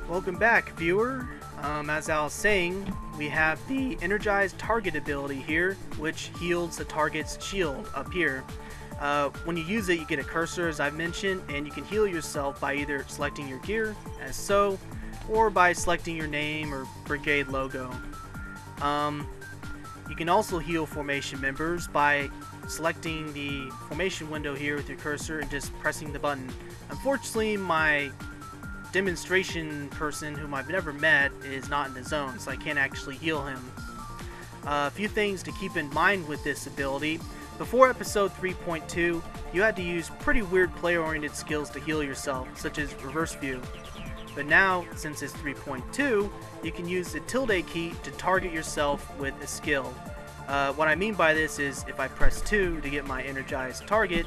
Welcome back, viewer. As I was saying, we have the Energized Target ability here, which heals the target's shield up here. When you use it, you get a cursor, as I've mentioned, and you can heal yourself by either selecting your gear, as so, or by selecting your name or brigade logo. You can also heal formation members by selecting the formation window here with your cursor and just pressing the button. Unfortunately, my demonstration person, whom I've never met, is not in the zone, so I can't actually heal him. A few things to keep in mind with this ability. Before episode 3.2, you had to use pretty weird player-oriented skills to heal yourself, such as reverse view. But now, since it's 3.2, you can use the tilde key to target yourself with a skill. What I mean by this is, if I press 2 to get my energized target,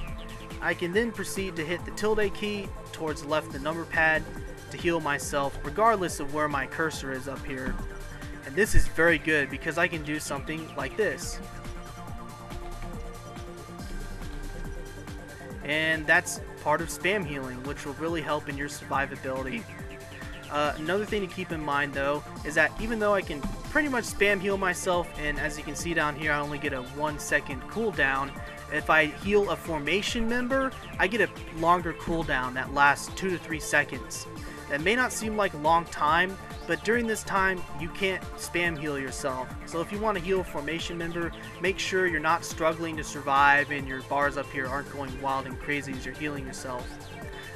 I can then proceed to hit the tilde key towards the left of the number pad to heal myself regardless of where my cursor is up here. And this is very good because I can do something like this. And that's part of spam healing, which will really help in your survivability. Another thing to keep in mind though is that even though I can pretty much spam heal myself, and as you can see down here I only get a 1 second cooldown, if I heal a formation member I get a longer cooldown that lasts 2 to 3 seconds. That may not seem like a long time, but during this time you can't spam heal yourself. So if you want to heal a formation member, make sure you're not struggling to survive and your bars up here aren't going wild and crazy as you're healing yourself.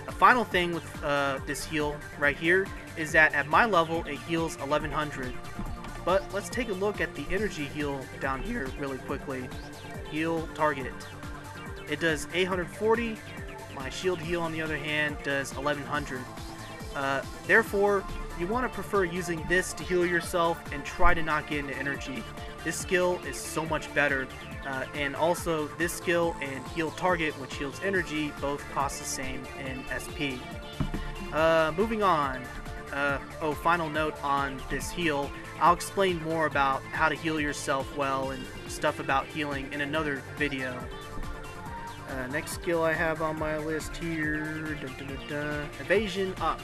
A final thing with this heal right here is that at my level it heals 1100. But let's take a look at the energy heal down here really quickly. Heal target. It does 840. My shield heal on the other hand does 1100. Therefore, you want to prefer using this to heal yourself and try to not get into energy. This skill is so much better. And also this skill and heal target, which heals energy, both cost the same in SP. Moving on. Final note on this heal. I'll explain more about how to heal yourself well and stuff about healing in another video. Next skill I have on my list here, Evasion Up.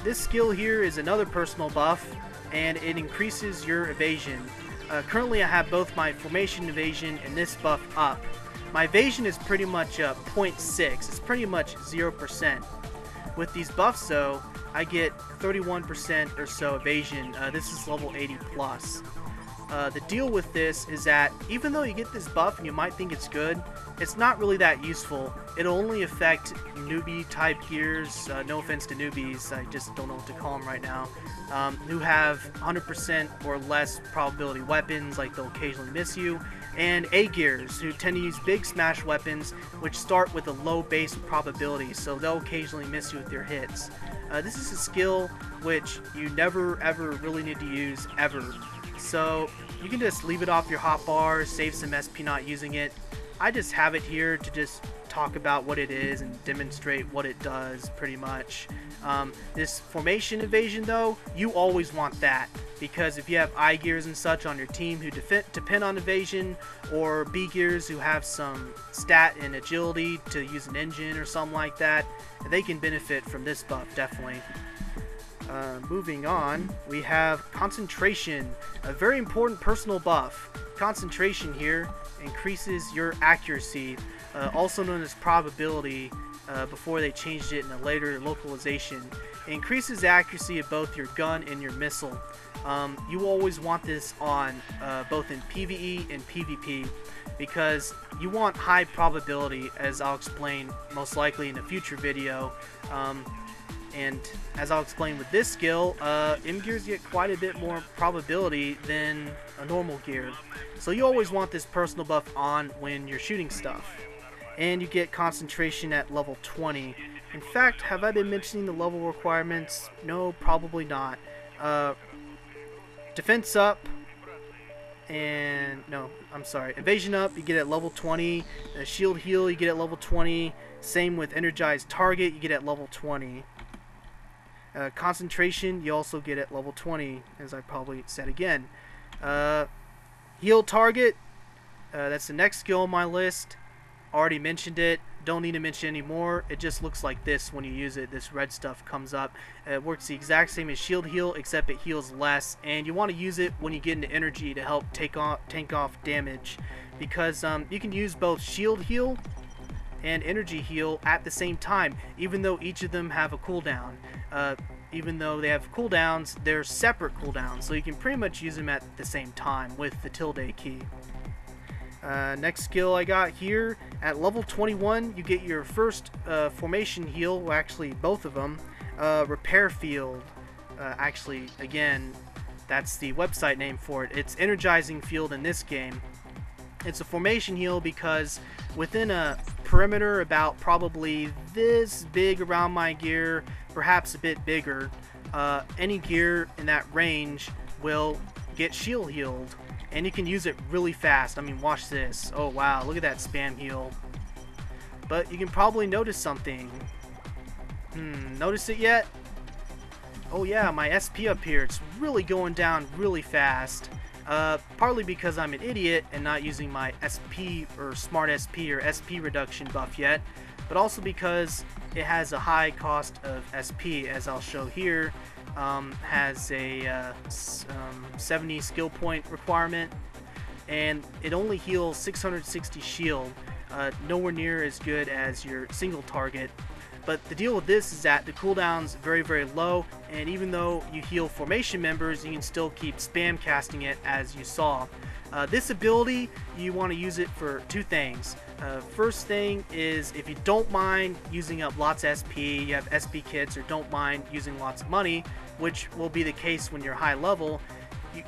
This skill here is another personal buff, and it increases your evasion. Currently I have both my formation evasion and this buff up. My evasion is pretty much 0.6, it's pretty much 0%. With these buffs though, I get 31% or so evasion. This is level 80 plus. The deal with this is that even though you get this buff and you might think it's good, it's not really that useful. It'll only affect newbie type gears, no offense to newbies, I just don't know what to call them right now, who have 100% or less probability weapons, like they'll occasionally miss you, and A gears, who tend to use big smash weapons, which start with a low base probability, so they'll occasionally miss you with their hits. This is a skill which you never ever really need to use, ever. So you can just leave it off your hotbar, save some SP not using it. I just have it here to just talk about what it is and demonstrate what it does pretty much. This formation evasion though, you always want that, because if you have I gears and such on your team who depend on evasion, or B gears who have some stat and agility to use an engine or something like that, they can benefit from this buff definitely. Moving on, we have Concentration, a very important personal buff. Concentration here increases your accuracy, also known as probability, before they changed it in a later localization. It increases the accuracy of both your gun and your missile. You always want this on both in PvE and PvP, because you want high probability, as I'll explain most likely in a future video. And as I'll explain with this skill, M gears get quite a bit more probability than a normal gear. So you always want this personal buff on when you're shooting stuff. And you get concentration at level 20. In fact, have I been mentioning the level requirements? No, probably not. Defense up, and no, I'm sorry, evasion up you get at level 20, shield heal you get at level 20, same with energized target you get at level 20. Concentration you also get at level 20, as I probably said again. Heal target, that's the next skill on my list. Already mentioned it. don't need to mention anymore. It just looks like this when you use it. This red stuff comes up. It works the exact same as shield heal, except it heals less, and you want to use it when you get into energy to help tank off damage, because you can use both shield heal and energy heal at the same time, even though each of them have a cooldown. Even though they have cooldowns, they're separate cooldowns, so you can pretty much use them at the same time with the tilde key. Next skill I got here, at level 21 you get your first formation heal, well, actually both of them, repair field. Actually, again, that's the website name for it. It's energizing field in this game. It's a formation heal because within a perimeter about probably this big around my gear, perhaps a bit bigger, any gear in that range will get shield healed, and you can use it really fast. I mean, watch this. Oh wow, look at that spam heal. But you can probably notice something. Notice it yet? Oh yeah, my SP up here, it's really going down really fast. Partly because I'm an idiot and not using my SP or Smart SP or SP reduction buff yet, but also because it has a high cost of SP, as I'll show here. Has a 70 skill point requirement, and it only heals 660 shield, nowhere near as good as your single target. But the deal with this is that the cooldown's very, very low, and even though you heal formation members, you can still keep spam casting it, as you saw. This ability, you want to use it for two things. First thing is, if you don't mind using up lots of SP, you have SP kits, or don't mind using lots of money, which will be the case when you're high level, you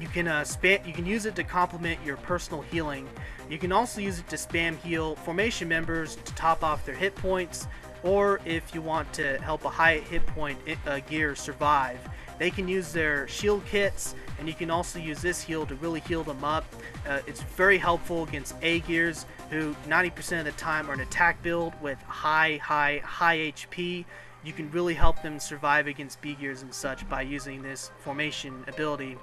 can use it to complement your personal healing. You can also use it to spam heal formation members to top off their hit points, or if you want to help a high hit point gear survive. They can use their shield kits, and you can also use this heal to really heal them up. It's very helpful against A gears, who 90% of the time are an attack build with high HP. You can really help them survive against B gears and such by using this formation ability.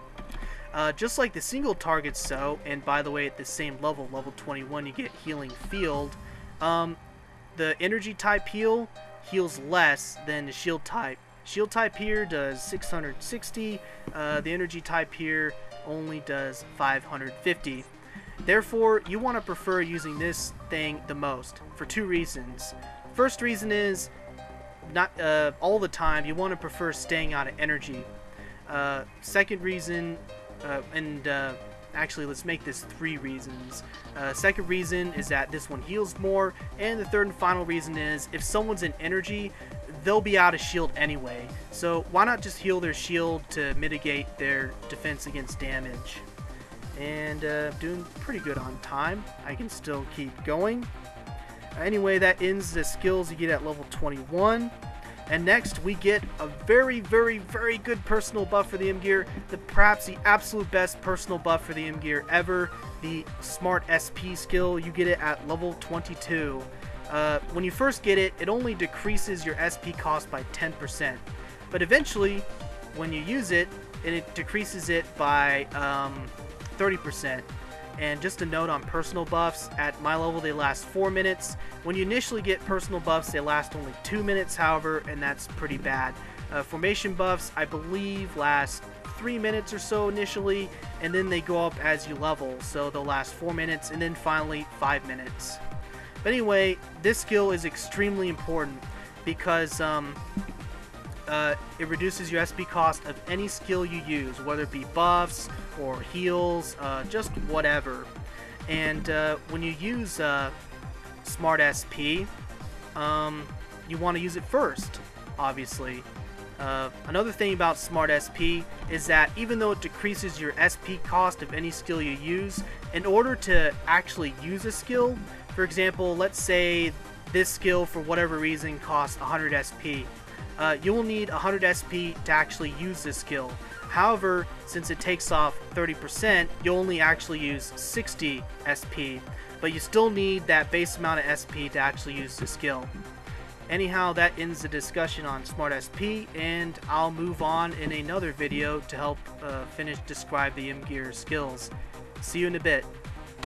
Just like the single targets, and by the way, at the same level, level 21, you get healing field. The energy type heal heals less than the shield type. Shield type here does 660, the energy type here only does 550. Therefore, you want to prefer using this thing the most for two reasons. First reason is, not all the time, you want to prefer staying out of energy. Second reason, actually let's make this three reasons. Second reason is that this one heals more, and the third and final reason is, if someone's in energy, they'll be out of shield anyway, so why not just heal their shield to mitigate their defense against damage. And doing pretty good on time. I can still keep going. Anyway, that ends the skills you get at level 21. And next we get a very, very, very good personal buff for the M gear, perhaps the absolute best personal buff for the M gear ever, the Smart SP skill. You get it at level 22. When you first get it, it only decreases your SP cost by 10%, but eventually when you use it, it decreases it by 30%. And just a note on personal buffs, at my level they last 4 minutes. When you initially get personal buffs, they last only 2 minutes, however, and that's pretty bad. Formation buffs, I believe, last 3 minutes or so initially, and then they go up as you level, so they'll last 4 minutes, and then finally 5 minutes. But anyway, this skill is extremely important because it reduces your SP cost of any skill you use, whether it be buffs or heals, just whatever. And when you use Smart SP, you want to use it first, obviously. Another thing about Smart SP is that even though it decreases your SP cost of any skill you use, in order to actually use a skill, for example, let's say this skill for whatever reason costs 100 SP. You will need 100 SP to actually use this skill. However, since it takes off 30%, you'll only actually use 60 SP, but you still need that base amount of SP to actually use the skill. Anyhow, that ends the discussion on Smart SP, and I'll move on in another video to help describe the M gear skills. See you in a bit.